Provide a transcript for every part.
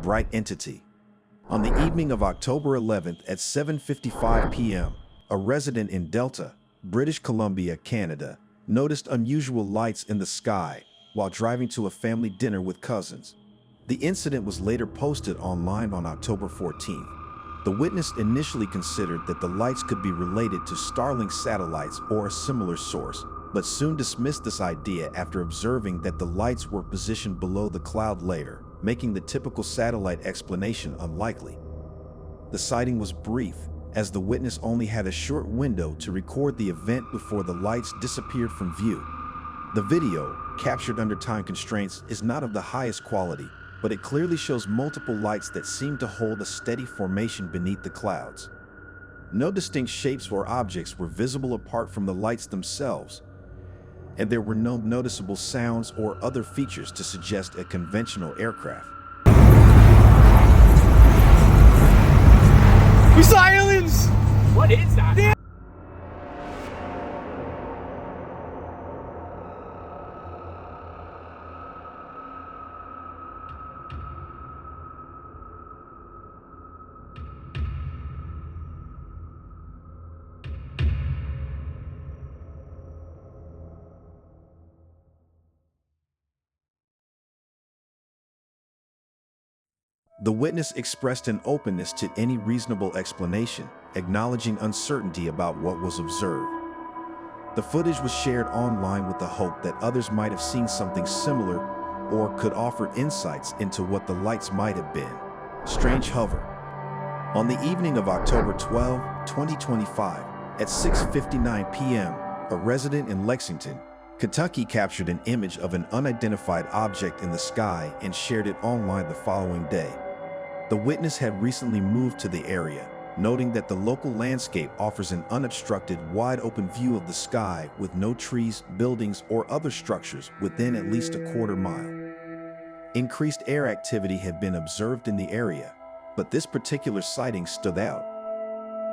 bright entity. On the evening of October 11th at 7:55 p.m., a resident in Delta, British Columbia, Canada, noticed unusual lights in the sky while driving to a family dinner with cousins. The incident was later posted online on October 14th. The witness initially considered that the lights could be related to Starlink satellites or a similar source, but soon dismissed this idea after observing that the lights were positioned below the cloud layer, making the typical satellite explanation unlikely. The sighting was brief, as the witness only had a short window to record the event before the lights disappeared from view. The video, captured under time constraints, is not of the highest quality, but it clearly shows multiple lights that seem to hold a steady formation beneath the clouds. No distinct shapes or objects were visible apart from the lights themselves, and there were no noticeable sounds or other features to suggest a conventional aircraft. We saw aliens! What is that? Yeah. The witness expressed an openness to any reasonable explanation, acknowledging uncertainty about what was observed. The footage was shared online with the hope that others might have seen something similar or could offer insights into what the lights might have been. Strange hover. On the evening of October 12, 2025, at 6:59 p.m., a resident in Lexington, Kentucky captured an image of an unidentified object in the sky and shared it online the following day. The witness had recently moved to the area, noting that the local landscape offers an unobstructed, wide-open view of the sky with no trees, buildings, or other structures within at least a quarter mile. Increased air activity had been observed in the area, but this particular sighting stood out.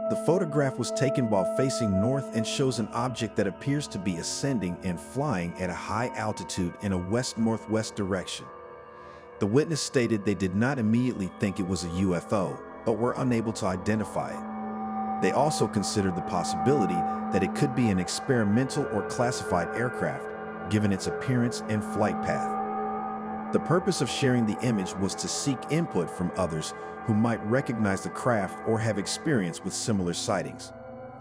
The photograph was taken while facing north and shows an object that appears to be ascending and flying at a high altitude in a west-northwest direction. The witness stated they did not immediately think it was a UFO, but were unable to identify it. They also considered the possibility that it could be an experimental or classified aircraft, given its appearance and flight path. The purpose of sharing the image was to seek input from others who might recognize the craft or have experience with similar sightings.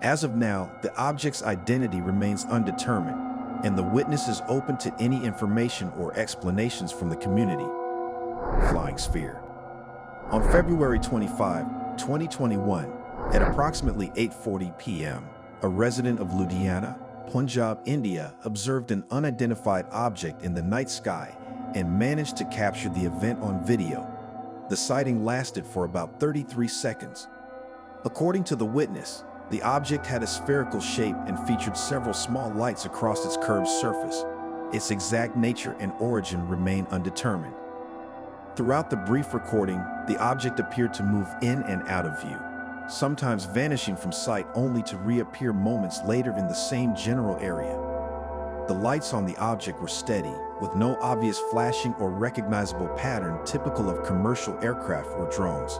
As of now, the object's identity remains undetermined, and the witness is open to any information or explanations from the community. Flying sphere. On February 25, 2021, at approximately 8:40 p.m., a resident of Ludhiana, Punjab, India, observed an unidentified object in the night sky and managed to capture the event on video. The sighting lasted for about 33 seconds. According to the witness, the object had a spherical shape and featured several small lights across its curved surface. Its exact nature and origin remain undetermined. Throughout the brief recording, the object appeared to move in and out of view, sometimes vanishing from sight only to reappear moments later in the same general area. The lights on the object were steady, with no obvious flashing or recognizable pattern typical of commercial aircraft or drones.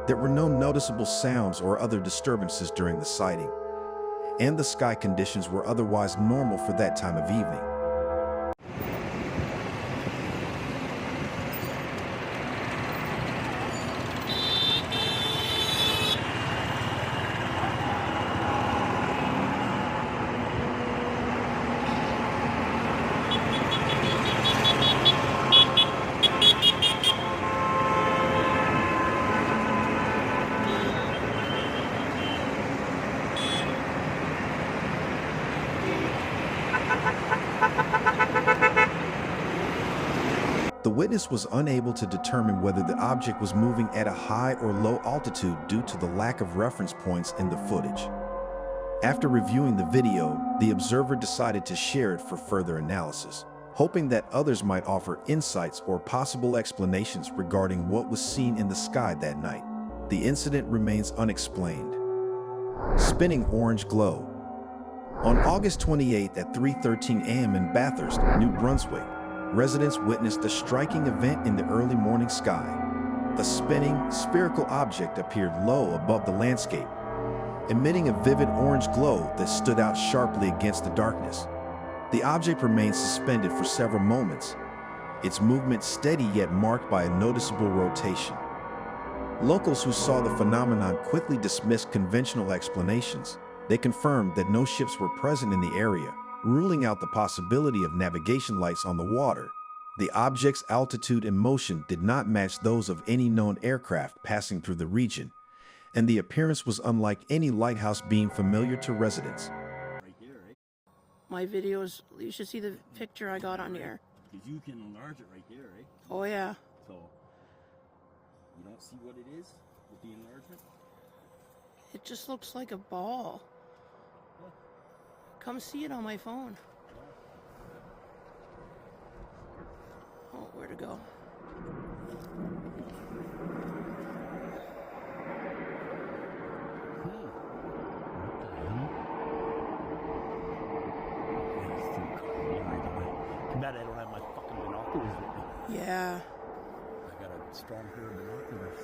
There were no noticeable sounds or other disturbances during the sighting, and the sky conditions were otherwise normal for that time of evening. The witness was unable to determine whether the object was moving at a high or low altitude due to the lack of reference points in the footage. After reviewing the video, the observer decided to share it for further analysis, hoping that others might offer insights or possible explanations regarding what was seen in the sky that night. The incident remains unexplained. Spinning orange glow. On August 28 at 3:13 a.m. in Bathurst, New Brunswick, residents witnessed a striking event in the early morning sky. A spinning, spherical object appeared low above the landscape, emitting a vivid orange glow that stood out sharply against the darkness. The object remained suspended for several moments, its movement steady yet marked by a noticeable rotation. Locals who saw the phenomenon quickly dismissed conventional explanations. They confirmed that no ships were present in the area, ruling out the possibility of navigation lights on the water. The object's altitude and motion did not match those of any known aircraft passing through the region, and the appearance was unlike any lighthouse beam familiar to residents. My videos, you should see the picture I got on here. Because you can enlarge it right there, right? Oh yeah. So, you don't see what it is with the enlargement? It just looks like a ball. Yeah. Come see it on my phone. Oh, where to go? Too bad I don't have my fucking binoculars with me. Yeah. I got a strong pair of binoculars.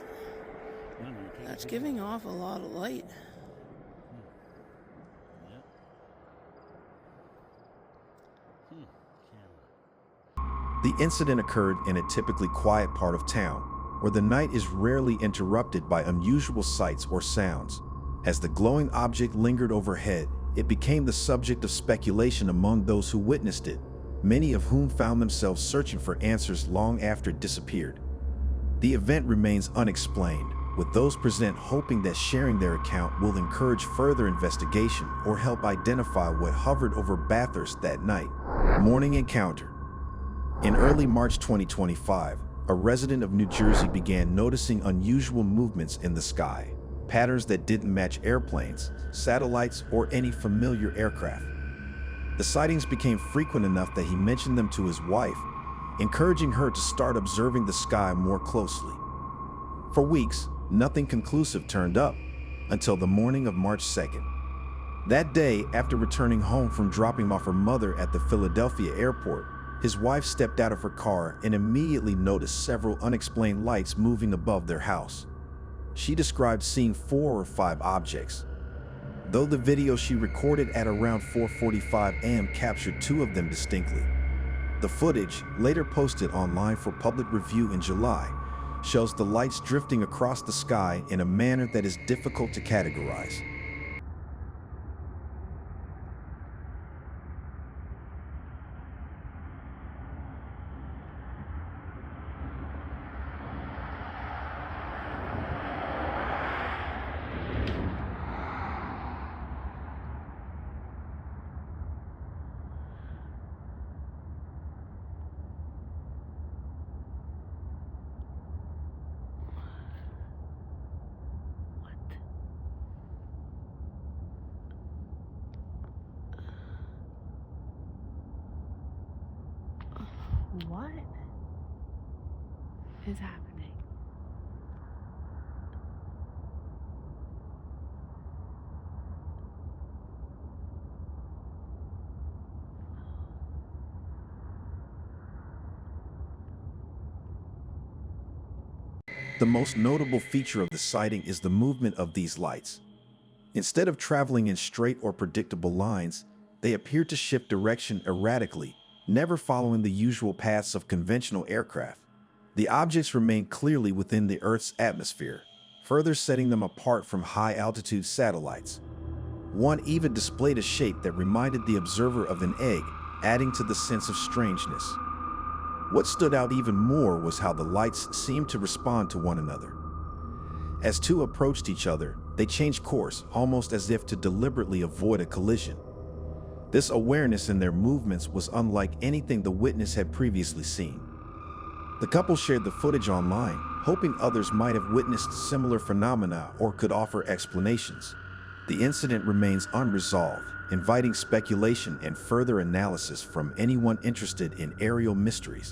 That's giving off a lot of light. The incident occurred in a typically quiet part of town, where the night is rarely interrupted by unusual sights or sounds. As the glowing object lingered overhead, it became the subject of speculation among those who witnessed it, many of whom found themselves searching for answers long after it disappeared. The event remains unexplained, with those present hoping that sharing their account will encourage further investigation or help identify what hovered over Bathurst that night. Morning encounter. In early March 2025, a resident of New Jersey began noticing unusual movements in the sky, patterns that didn't match airplanes, satellites, or any familiar aircraft. The sightings became frequent enough that he mentioned them to his wife, encouraging her to start observing the sky more closely. For weeks, nothing conclusive turned up until the morning of March 2nd. That day, after returning home from dropping off her mother at the Philadelphia airport, his wife stepped out of her car and immediately noticed several unexplained lights moving above their house. She described seeing 4 or 5 objects, though the video she recorded at around 4:45 a.m. captured 2 of them distinctly. The footage, later posted online for public review in July, shows the lights drifting across the sky in a manner that is difficult to categorize. What is happening? The most notable feature of the sighting is the movement of these lights. Instead of traveling in straight or predictable lines, they appear to shift direction erratically, never following the usual paths of conventional aircraft. The objects remain clearly within the Earth's atmosphere, further setting them apart from high-altitude satellites. One even displayed a shape that reminded the observer of an egg, adding to the sense of strangeness. What stood out even more was how the lights seemed to respond to one another. As 2 approached each other, they changed course, almost as if to deliberately avoid a collision. This awareness in their movements was unlike anything the witness had previously seen. The couple shared the footage online, hoping others might have witnessed similar phenomena or could offer explanations. The incident remains unresolved, inviting speculation and further analysis from anyone interested in aerial mysteries.